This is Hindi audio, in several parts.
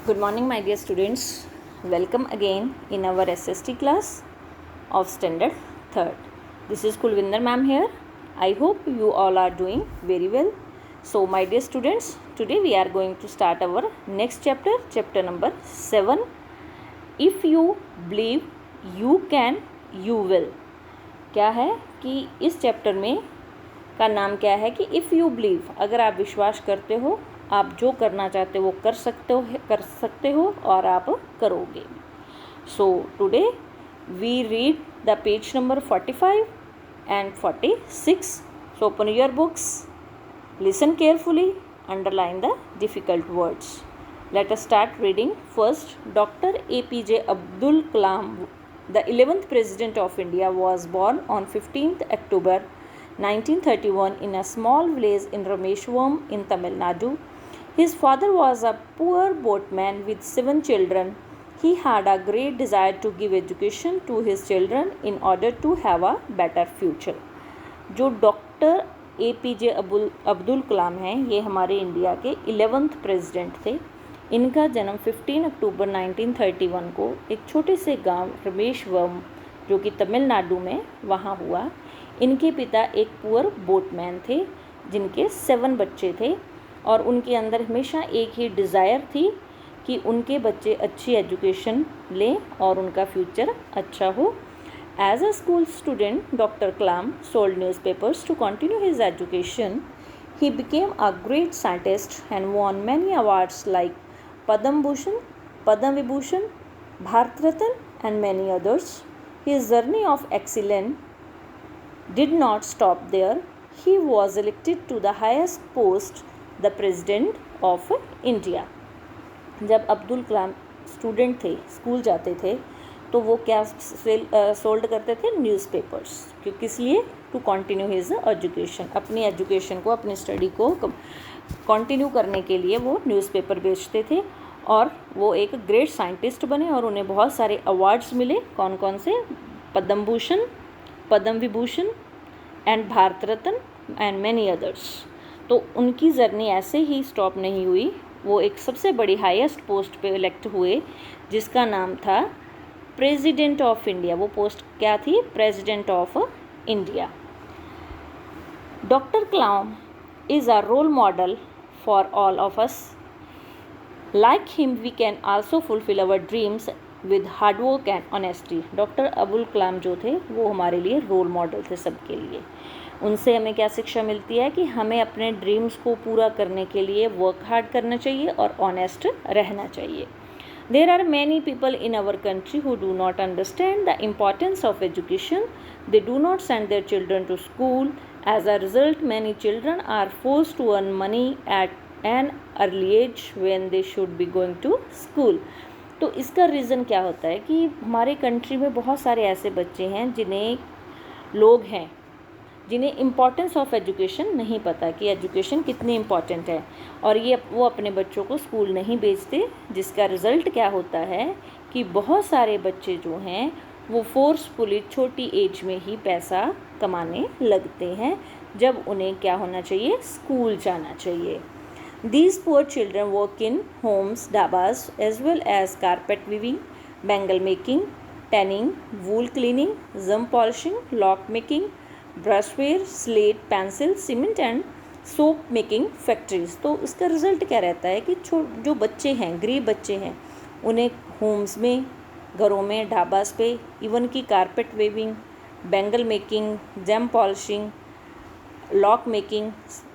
Good morning, my dear students. Welcome again in our SST class of Standard 3rd. This is Kulvinder ma'am here. I hope you all are doing very well. So, my dear students, today we are going to start our next chapter, chapter number 7. If you believe, you can, you will. क्या है कि इस चैप्टर में का नाम क्या है कि इफ़ यू बिलीव, अगर आप विश्वास करते हो, आप जो करना चाहते हो वो कर सकते हो और आप करोगे. So today we read the page number 45 and 46. So open your books, listen carefully, underline the difficult words. Let us start reading. First, Dr. APJ Abdul Kalam, the 11th President of India, was born on 15th October 1931 in a small village in Rameshwaram in Tamil Nadu. His father was a poor boatman with 7 children. He had a great desire to give education to his children in order to have a better future. जो डॉक्टर APJ अब्दुल कलाम हैं, ये हमारे इंडिया के 11th प्रेसिडेंट थे. इनका जन्म 15 अक्टूबर 1931 को एक छोटे से गांव रमेशवरम, जो कि तमिलनाडु में, वहाँ हुआ. इनके पिता एक पुअर बोटमैन थे जिनके 7 बच्चे थे और उनके अंदर हमेशा एक ही डिज़ायर थी कि उनके बच्चे अच्छी एजुकेशन लें और उनका फ्यूचर अच्छा हो. As a school student, Dr. Kalam sold newspapers to continue his education. He became a great scientist and won many awards like Padam Bhushan, Padam Vibhushan, Bharat Ratna and many others. His journey of excellence did not stop there. He was elected to the highest post, the President of India. जब अब्दुल कलाम स्टूडेंट थे, स्कूल जाते थे, तो वो क्या सोल्ड करते थे? न्यूज़पेपर्स. क्यों? किस लिए? To continue his education. अपनी एजुकेशन को, अपनी स्टडी को कंटिन्यू करने के लिए वो न्यूज़पेपर बेचते थे और वो एक ग्रेट साइंटिस्ट बने और उन्हें बहुत सारे अवार्ड्स मिले. कौन कौन से? Padma Bhushan, Padma Vibhushan and Bharat Ratna and many others. तो उनकी जर्नी ऐसे ही स्टॉप नहीं हुई. वो एक सबसे बड़ी हाईएस्ट पोस्ट पे इलेक्ट हुए जिसका नाम था प्रेसिडेंट ऑफ इंडिया. वो पोस्ट क्या थी? President of India. Doctor Kalam is a role model for all of us. Like him we can also fulfil our dreams with hard work and honesty. Doctor Abdul Kalam जो थे वो हमारे लिए रोल मॉडल थे सबके लिए. उनसे हमें क्या शिक्षा मिलती है कि हमें अपने ड्रीम्स को पूरा करने के लिए वर्क हार्ड करना चाहिए और ऑनेस्ट रहना चाहिए. There are many people in our country who do not understand the importance of education. They do not send their children to school. As a result many children are forced to earn money at an early age when they should be going to school. तो इसका रीज़न क्या होता है कि हमारे कंट्री में बहुत सारे ऐसे बच्चे हैं जिन्हें इम्पॉर्टेंस ऑफ एजुकेशन नहीं पता कि एजुकेशन कितनी इम्पॉर्टेंट है और वो अपने बच्चों को स्कूल नहीं भेजते. जिसका रिज़ल्ट क्या होता है कि बहुत सारे बच्चे जो हैं वो फोर्सफुली छोटी एज में ही पैसा कमाने लगते हैं, जब उन्हें क्या होना चाहिए? स्कूल जाना चाहिए. These poor children work in homes, dabas, as well as carpet weaving, bangle making, tanning, wool cleaning, gum polishing, lock making, brushware, slate, pencil, cement and soap making factories. तो इसका रिज़ल्ट क्या रहता है कि जो बच्चे हैं, गरीब बच्चे हैं, उन्हें होम्स में, घरों में, ढाबास पे, इवन की carpet weaving, bangle making, gem polishing, lock making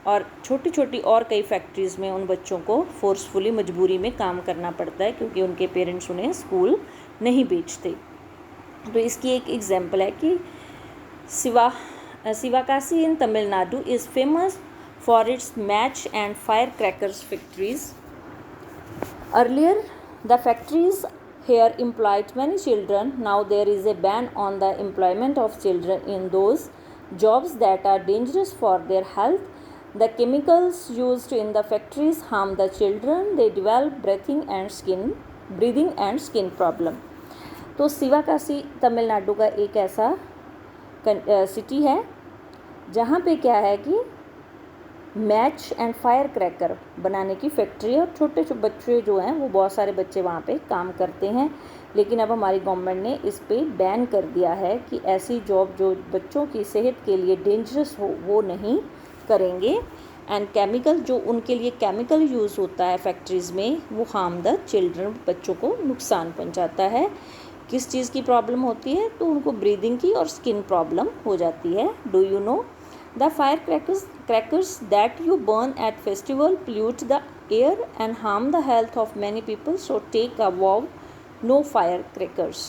और छोटी छोटी और कई फैक्ट्रीज़ में उन बच्चों को फोर्सफुली मजबूरी में काम करना पड़ता है क्योंकि उनके पेरेंट्स उन्हें स्कूल नहीं भेजते. तो इसकी एक एग्जाम्पल है कि Sivakasi in Tamil Nadu is famous for its match and firecrackers factories. Earlier, the factories here employed many children. Now there is a ban on the employment of children in those jobs that are dangerous for their health. The chemicals used in the factories harm the children. They develop breathing and skin problem. तो सिवाकासी तमिलनाडु का एक ऐसा सिटी है जहाँ पे क्या है कि मैच एंड फायर क्रैकर बनाने की फैक्ट्री है और छोटे छोटे बच्चे जो हैं वो बहुत सारे बच्चे वहाँ पे काम करते हैं। लेकिन अब हमारी गवर्नमेंट ने इस पे बैन कर दिया है कि ऐसी जॉब जो बच्चों की सेहत के लिए डेंजरस हो वो नहीं करेंगे। एंड केमिकल जो उनके लिए केमिकल यूज़ होता है फैक्ट्रीज़ में वो हार्म द चिल्ड्रन, बच्चों को नुकसान पहुँचाता है। किस चीज़ की प्रॉब्लम होती है? तो उनको ब्रीदिंग की और स्किन प्रॉब्लम हो जाती है। Do you know the firecrackers that you burn at festival pollute the air and harm the health of many people, so take a vow no firecrackers।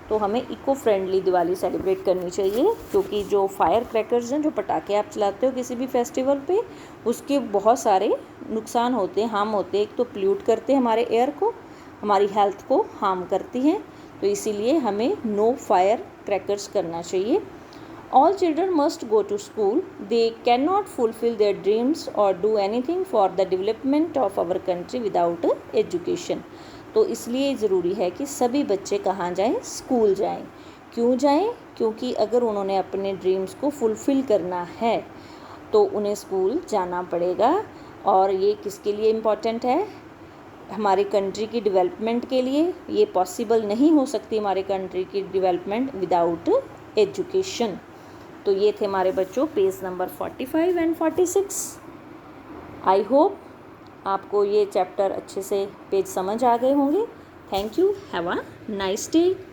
तो हमें इको फ्रेंडली दिवाली सेलिब्रेट करनी चाहिए, क्योंकि जो फायर क्रैकर्स हैं, जो पटाखे आप चलाते हो किसी भी फेस्टिवल पे, उसके बहुत सारे नुकसान होते हैं, हार्म होते हैं। एक तो पोल्यूट करते हैं हमारे एयर को, हमारी हेल्थ को हार्म करती हैं, तो इसीलिए हमें नो फायर क्रैकर्स करना चाहिए। All children must go to school. They cannot fulfill their dreams or do anything for the development of our country without education। तो इसलिए ज़रूरी है कि सभी बच्चे कहाँ जाएं? स्कूल जाएं। क्यों जाएं? क्योंकि अगर उन्होंने अपने ड्रीम्स को फुलफ़िल करना है तो उन्हें स्कूल जाना पड़ेगा। और ये किसके लिए इम्पॉर्टेंट है? हमारी कंट्री की डेवलपमेंट के लिए। ये पॉसिबल नहीं हो सकती हमारी कंट्री की डेवलपमेंट विदाउट एजुकेशन। तो ये थे हमारे बच्चों page number 45 and 46। I hope आपको ये चैप्टर अच्छे से पेज समझ आ गए होंगे। Thank you, have a nice day.